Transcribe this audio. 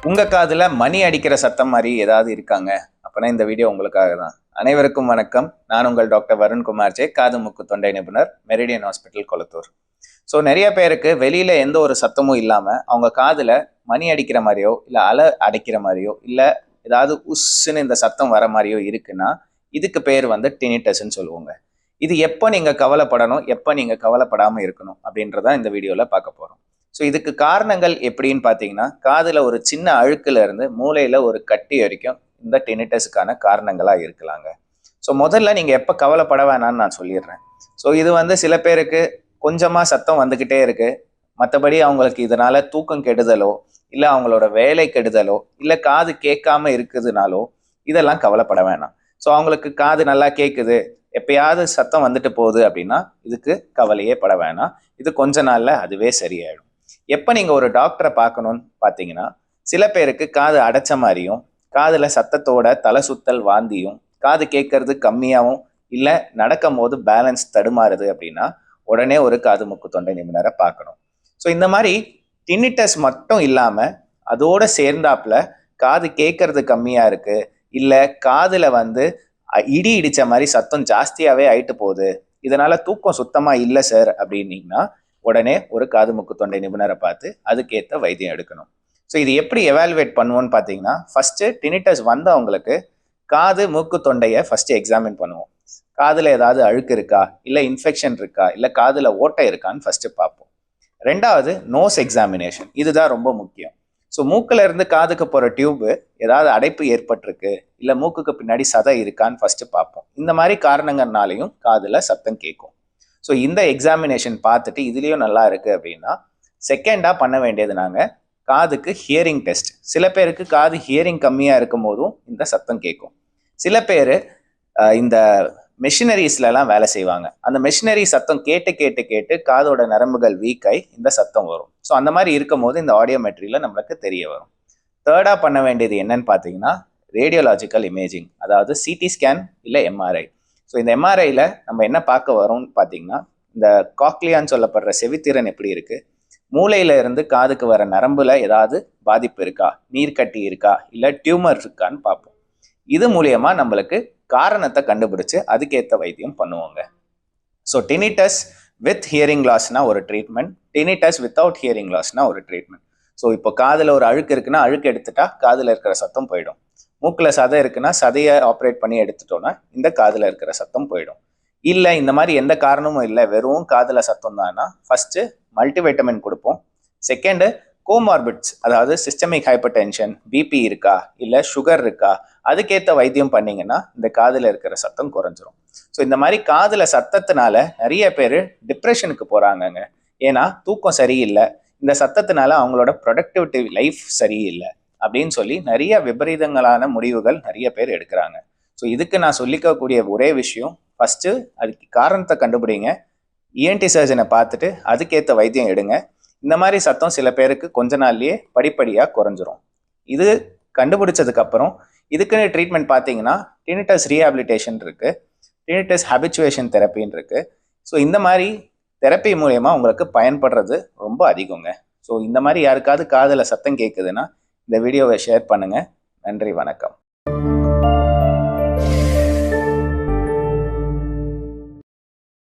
உங்க காதுல மணி அடிக்கிற சத்தம் மாதிரி ஏதாவது இருக்காங்க அப்பனா இந்த வீடியோ உங்களுக்காக தான். அனைவருக்கும் வணக்கம். நான் உங்கள் டாக்டர் வருண்குமார் ஜே, காது மூக்கு தொண்டை நிபுணர், மெரிடியன் ஹாஸ்பிட்டல், கொளத்தூர். ஸோ நிறைய பேருக்கு வெளியில எந்த ஒரு சத்தமும் இல்லாம அவங்க காதுல மணி அடிக்கிற மாதிரியோ இல்லை அலை அடைக்கிற மாதிரியோ இல்லை ஏதாவது உஸ்ன்னு இந்த சத்தம் வர மாதிரியோ இருக்குன்னா இதுக்கு பேர் வந்து டினிட்டஸ்ன்னு சொல்லுவாங்க. இது எப்போ நீங்க கவலைப்படணும், எப்போ நீங்க கவலைப்படாம இருக்கணும் அப்படின்றதான் இந்த வீடியோல பார்க்க போறோம். ஸோ இதுக்கு காரணங்கள் எப்படின்னு பார்த்தீங்கன்னா, காதில் ஒரு சின்ன அழுக்குல இருந்து மூளையில் ஒரு கட்டி வரைக்கும் இந்த டினிட்டஸுக்கான காரணங்களாக இருக்கலாங்க. ஸோ முதல்ல நீங்கள் எப்போ கவலைப்பட வேணான்னு நான் சொல்லிடுறேன். ஸோ இது வந்து சில பேருக்கு கொஞ்சமாக சத்தம் வந்துக்கிட்டே இருக்கு, மற்றபடி அவங்களுக்கு இதனால தூக்கம் கெடுதலோ இல்லை அவங்களோட வேலை கெடுதலோ இல்லை காது கேட்காம இருக்குதுனாலோ இதெல்லாம் கவலைப்பட வேணாம். ஸோ அவங்களுக்கு காது நல்லா கேட்குது, எப்பயாவது சத்தம் வந்துட்டு போகுது அப்படின்னா இதுக்கு கவலையே பட வேணாம். இது கொஞ்ச நாள்ல அதுவே சரியாயிடும். எப்போ நீங்கள் ஒரு டாக்டரை பார்க்கணும்னு பார்த்தீங்கன்னா, சில பேருக்கு காது அடைச்ச மாதிரியும் காதில் சத்தத்தோட தலை சுத்தல் வாந்தியும் காது கேட்கறது கம்மியாகவும் இல்லை நடக்கும் போது பேலன்ஸ் தடுமாறுது அப்படின்னா உடனே ஒரு காது மூக்கு தொண்டை நிபுணரை பார்க்கணும். ஸோ இந்த மாதிரி டினிட்டஸ் மட்டும் இல்லாமல் அதோட சேர்ந்தாப்புல காது கேட்கறது கம்மியாக இருக்குது, இல்லை காதில் வந்து இடி இடித்த மாதிரி சத்தம் ஜாஸ்தியாகவே ஆயிட்டு போகுது, இதனால் தூக்கம் சுத்தமாக இல்லை சார் அப்படின்னீங்கன்னா உடனே ஒரு காது மூக்கு தொண்டை நிபுணரை பார்த்து அதுக்கேற்ற வைத்தியம் எடுக்கணும். ஸோ இது எப்படி எவாலுவேட் பண்ணுவோன்னு பார்த்தீங்கன்னா, ஃபஸ்ட்டு டினிட்டஸ் வந்தவங்களுக்கு காது மூக்கு தொண்டையை ஃபஸ்ட்டு எக்ஸாமின் பண்ணுவோம். காதில் ஏதாவது அழுக்கு இருக்கா, இல்லை இன்ஃபெக்ஷன் இருக்கா, இல்லை காதில் ஓட்டை இருக்கான்னு ஃபஸ்ட்டு பார்ப்போம். ரெண்டாவது நோஸ் எக்ஸாமினேஷன், இதுதான் ரொம்ப முக்கியம். ஸோ மூக்கில் இருந்து காதுக்கு போகிற டியூப்பு ஏதாவது அடைப்பு ஏற்பட்டிருக்கு, இல்லை மூக்குக்கு பின்னாடி சதை இருக்கான்னு ஃபஸ்ட்டு பார்ப்போம். இந்த மாதிரி காரணங்கள்னாலையும் காதில் சத்தம் கேட்கும். ஸோ இந்த எக்ஸாமினேஷன் பார்த்துட்டு இதுலேயும் நல்லா இருக்குது அப்படின்னா செகண்டாக பண்ண வேண்டியது நாங்கள் காதுக்கு ஹியரிங் டெஸ்ட். சில பேருக்கு காது ஹியரிங் கம்மியாக இருக்கும் போதும் இந்த சத்தம் கேட்கும். சில பேர் இந்த மெஷினரிஸ்லாம் வேலை செய்வாங்க, அந்த மெஷினரி சத்தம் கேட்டு கேட்டு கேட்டு காதோட நரம்புகள் வீக் ஆகி இந்த சத்தம் வரும். ஸோ அந்த மாதிரி இருக்கும் போது இந்த ஆடியோமெட்ரியில் நம்மளுக்கு தெரிய வரும். தேர்டாக பண்ண வேண்டியது என்னன்னு பார்த்தீங்கன்னா ரேடியோலாஜிக்கல் இமேஜிங், அதாவது சிடி ஸ்கேன் இல்லை எம்ஆர்ஐ. ஸோ இந்த எம்ஆர்ஐயில் நம்ம என்ன பார்க்க வரோம்னு பார்த்தீங்கன்னா, இந்த காக்லியான்னு சொல்லப்படுற செவித்திறன் எப்படி இருக்குது, மூளையில இருந்து காதுக்கு வர நரம்புல ஏதாவது பாதிப்பு இருக்கா, நீர்க்கட்டி இருக்கா, இல்லை டியூமர் இருக்கான்னு பார்ப்போம். இது மூலியமா நம்மளுக்கு காரணத்தை கண்டுபிடிச்சு அதுக்கேற்ற வைத்தியம் பண்ணுவாங்க. ஸோ டினிட்டஸ் வித் ஹியரிங் லாஸ்னா ஒரு ட்ரீட்மெண்ட், டினிட்டஸ் வித்தவுட் ஹியரிங் லாஸ்னா ஒரு ட்ரீட்மெண்ட். ஸோ இப்போ காதில் ஒரு அழுக்கு இருக்குன்னா அழுக்கு எடுத்துட்டா காதில் இருக்கிற சத்தம் போயிடும். மூக்கில் சதை இருக்குன்னா சதையை ஆப்ரேட் பண்ணி எடுத்துட்டோன்னா இந்த காதில் இருக்கிற சத்தம் போயிடும். இல்லை இந்த மாதிரி எந்த காரணமும் இல்லை, வெறும் காதில் சத்தம் தான்னா ஃபஸ்ட்டு மல்டிவைட்டமின் கொடுப்போம். செகண்டு கோமார்பிட்ஸ், அதாவது சிஸ்டமிக் ஹைப்பர் டென்ஷன், பிபி இருக்கா, இல்லை சுகர் இருக்கா, அதுக்கேற்ற வைத்தியம் பண்ணிங்கன்னா இந்த காதில் இருக்கிற சத்தம் குறைஞ்சிரும். ஸோ இந்த மாதிரி காதில் சத்தத்தினால நிறைய பேர் டிப்ரெஷனுக்கு போகிறாங்கங்க. ஏன்னா தூக்கம் சரியில்லை, இந்த சத்தத்தினால அவங்களோட ப்ரொடக்டிவிட்டி லைஃப் சரியில்லை அப்படின்னு சொல்லி நிறைய விபரீதங்களான முடிவுகள் நிறைய பேர் எடுக்கிறாங்க. ஸோ இதுக்கு நான் சொல்லிக்கக்கூடிய ஒரே விஷயம், ஃபஸ்ட்டு அதுக்கு காரணத்தை கண்டுபிடிங்க, இஎன்டி சர்ஜனை பார்த்துட்டு அதுக்கேற்ற வைத்தியம் எடுங்க. இந்த மாதிரி சத்தம் சில பேருக்கு கொஞ்ச நாள்லயே படிப்படியாக குறைஞ்சிரும். இது கண்டுபிடிச்சதுக்கப்புறம் இதுக்குன்னு ட்ரீட்மெண்ட் பார்த்தீங்கன்னா டினிட்டஸ் ரீஹாபிலிட்டேஷன் இருக்குது, டினிட்டஸ் ஹேபிச்சுவேஷன் தெரப்பின்னு இருக்குது. ஸோ இந்த மாதிரி தெரப்பி மூலயமா உங்களுக்கு பயன்படுறது ரொம்ப அதிகங்க. ஸோ இந்த மாதிரி யாருக்காவது காதில் சத்தம் கேட்குதுன்னா இந்த வீடியோவை ஷேர் பண்ணுங்கள். நன்றி, வணக்கம்.